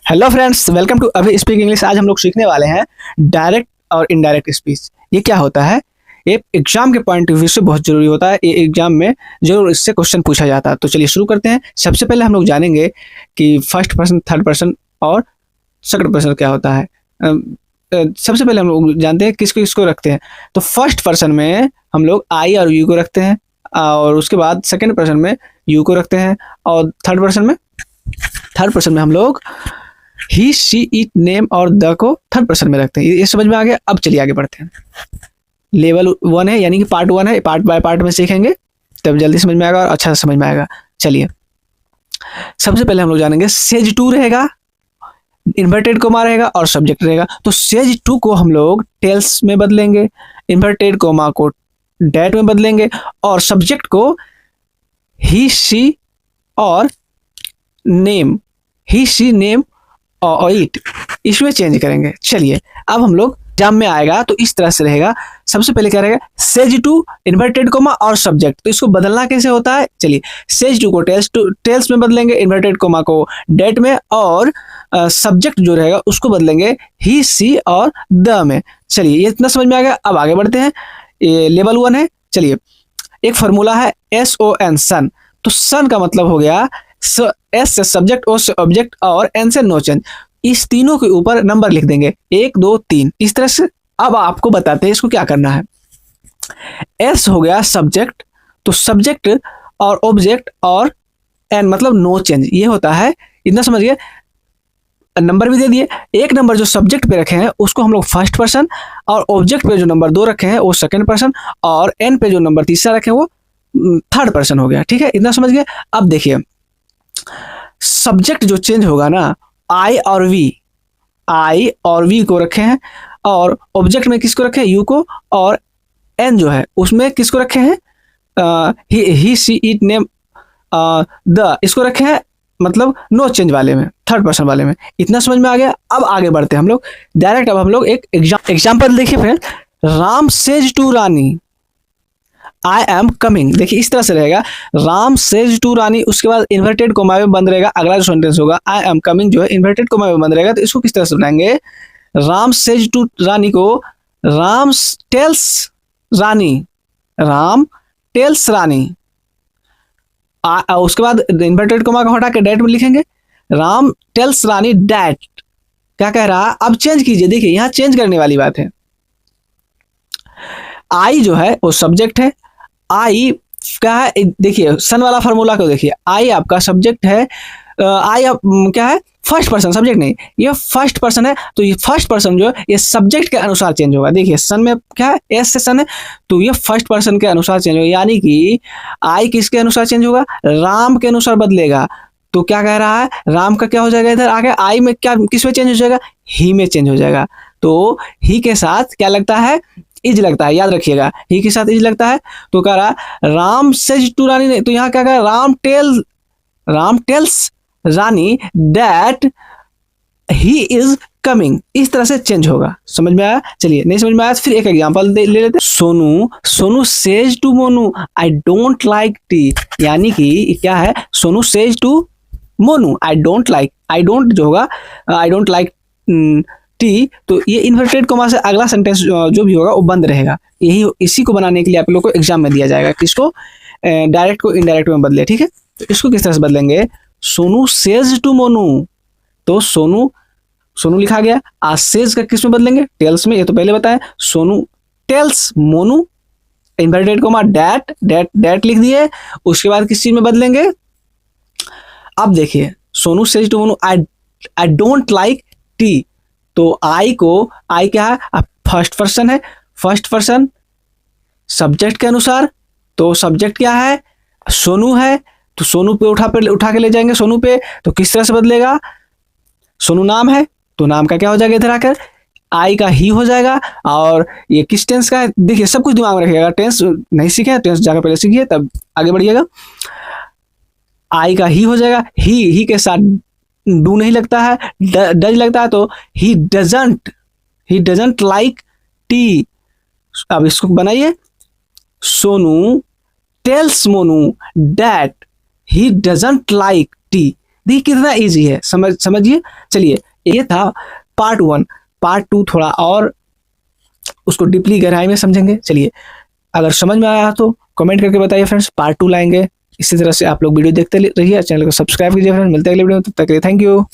Hello friends, welcome to अभी speak English. आज हम लोग सीखने वाले हैं डायरेक्ट और इनडायरेक्ट स्पीच। ये क्या होता है? ये एग्जाम के पॉइंट ऑफ व्यू से बहुत जरूरी होता है। ये एग्जाम में जरूर इससे क्वेश्चन पूछा जाता है। तो चलिए शुरू करते हैं। सबसे पहले हम लोग जानेंगे कि फर्स्ट पर्सन, थर्ड पर्सन और सेकंड पर्सन क्या होता है। सबसे पहले हम लोग जानते हैं किसको किसको रखते हैं। तो फर्स्ट पर्सन में हम लोग आई और यू को रखते हैं, और उसके बाद सेकंड पर्सन में यू को रखते हैं, और थर्ड पर्सन में हम लोग ही, शी, इट, नेम और द को थर्ड पर्सन में रखते हैं। ये समझ में आ गया। अब चलिए आगे बढ़ते हैं। लेवल 1 है, यानी कि पार्ट 1 है। पार्ट बाय पार्ट में सीखेंगे तब जल्दी समझ में आएगा और अच्छा से समझ में आएगा। चलिए सबसे पहले हम लोग जानेंगे सेज टू रहेगा, इन्वर्टेड कोमा रहेगा और सब्जेक्ट रहेगा। तो सेज टू को हम लोग टेल्स में बदलेंगे, इन्वर्टेड कोमा को डेट में बदलेंगे और सब्जेक्ट को ही, शी और नेम, ही, शी, नेम और इट, इसमें चेंज करेंगे। चलिए अब हम लोग एग्जाम में आएगा तो इस तरह से रहेगा। सबसे पहले क्या रहेगा? सेज टू, इन्वर्टेड कोमा और सब्जेक्ट। तो इसको बदलना कैसे होता है? चलिए सेज टू को टेल्स में बदलेंगे, इन्वर्टेड कोमा को डेट में, और सब्जेक्ट जो रहेगा उसको बदलेंगे ही, सी और द में। चलिए ये इतना समझ में आ गया। अब आगे बढ़ते हैं। ये लेवल 1 है। चलिए एक फॉर्मूला है SON, सन। तो सन का मतलब हो गया एस से सब्जेक्ट, ओ से ऑब्जेक्ट और एन से नो चेंज। इस तीनों के ऊपर नंबर लिख देंगे 1 2 3 इस तरह से। अब आपको बताते हैं इसको क्या करना है। एस हो गया सब्जेक्ट, तो सब्जेक्ट और ऑब्जेक्ट और एन मतलब नो चेंज, ये होता है। इतना समझिए। नंबर भी दे दिए। एक नंबर जो सब्जेक्ट पे रखे हैं उसको हम लोग फर्स्ट पर्सन, और ऑब्जेक्ट पे जो नंबर 2 रखे हैं वो सेकंड पर्सन, और एन पे जो नंबर तीसरा रखे हैं वो थर्ड पर्सन हो गया। ठीक है, इतना समझ गए। अब देखिए सब्जेक्ट जो चेंज होगा ना, आई और वी को रखे हैं, और ऑब्जेक्ट में किसको रखे हैं? यू को, और एन जो है उसमें किसको रखे हैं? ही, सी, इट, नेम, द, इसको रखे हैं मतलब नो चेंज वाले में, थर्ड पर्सन वाले में। इतना समझ में आ गया। अब आगे बढ़ते हैं हम लोग डायरेक्ट। अब हम लोग एक एग्जाम्पल देखिए friend. Ram says to Rani I am coming. देखिए इस तरह से रहेगा। राम सेज टू रानी, उसके बाद इन्वर्टेड कोमा में बंद रहेगा। अगला जो सेंटेंस होगा आई एम कमिंग जो है इन्वर्टेड कोमा में बंद रहेगा। तो इसको किस तरह से बनाएंगे? राम सेज टू रानी को राम टेल्स रानी, राम टेल्स रानी। उसके बाद इन्वर्टेड कोमा को हटा के डेट में लिखेंगे। राम टेल्स रानी डेट। क्या कह रहा है? अब चेंज कीजिए। देखिए यहां चेंज करने वाली बात है। आई जो है वो सब्जेक्ट है। आई क्या है? देखिए सन वाला फॉर्मूला को देखिए। आई आपका सब्जेक्ट है। आई क्या है? फर्स्ट पर्सन, सब्जेक्ट नहीं, ये फर्स्ट पर्सन है। तो ये फर्स्ट पर्सन जो है ये सब्जेक्ट के अनुसार चेंज होगा। देखिए सन में क्या है? एस से सन है, तो ये फर्स्ट पर्सन के अनुसार चेंज होगा। यानी कि आई किसके अनुसार चेंज होगा? राम के अनुसार बदलेगा। तो क्या कह रहा है? राम का क्या हो जाएगा? इधर आगे आई में क्या, किस में चेंज हो जाएगा? ही में चेंज हो जाएगा। तो ही के साथ क्या लगता है? इज लगता है। याद रखिएगा ही के साथ इज लगता है। तो कह रहा राम सेज टू रानी ने, तो यहाँ क्या कहा? Ram tells Rani that he is coming. इस तरह से चेंज होगा। समझ में आया? चलिए नहीं समझ में आया तो फिर एक एग्जांपल ले लेते हैं। Sonu says to Monu I don't like tea. यानी कि क्या है? Sonu says to Monu I don't जो होगा आई डोंट लाइक टी। तो ये इन्वर्टेड कोमा से अगला सेंटेंस जो भी होगा वो बंद रहेगा। यही इसी को बनाने के लिए आप लोग को एग्जाम में दिया जाएगा। किसको? डायरेक्ट को इनडायरेक्ट में बदले। ठीक है, तो इसको किस तरह से बदलेंगे? सोनू सेज टू मोनू, तो सोनू लिखा गया। आज सेज का किस में बदलेंगे? टेल्स में। ये तो पहले बताया। Sonu tells Monu, inverted comma that लिख दिए। उसके बाद किस चीज में बदलेंगे? अब देखिए Sonu says to Monu I don't like tea. तो आई क्या है? अब फर्स्ट पर्सन है। फर्स्ट पर्सन सब्जेक्ट के अनुसार, तो सब्जेक्ट क्या है? सोनू है। तो सोनू पे उठा के ले जाएंगे सोनू पे। तो किस तरह से बदलेगा? सोनू नाम है तो नाम का क्या हो जाएगा? इधर आकर आई का ही हो जाएगा। और ये किस टेंस का है? देखिए सब कुछ दिमाग में रखिएगा। टेंस नहीं सीखे, टेंस जाकर पहले सीखिए तब आगे बढ़िएगा। आई का ही हो जाएगा। ही के साथ डू नहीं लगता है, डज लगता है। तो ही डजंट लाइक टी। अब इसको बनाइए। Sonu tells Monu that he doesn't like tea. देखिए कितना इजी है, समझिए। चलिए ये था पार्ट 1। पार्ट 2 थोड़ा और उसको डीपली गहराई में समझेंगे। चलिए अगर समझ में आया तो कमेंट करके बताइए फ्रेंड्स, पार्ट 2 लाएंगे। इसी तरह से आप लोग वीडियो देखते रहिए, चैनल को सब्सक्राइब कीजिए फ्रेंड्स। मिलते हैं अगले वीडियो में, तब तक के लिए थैंक यू।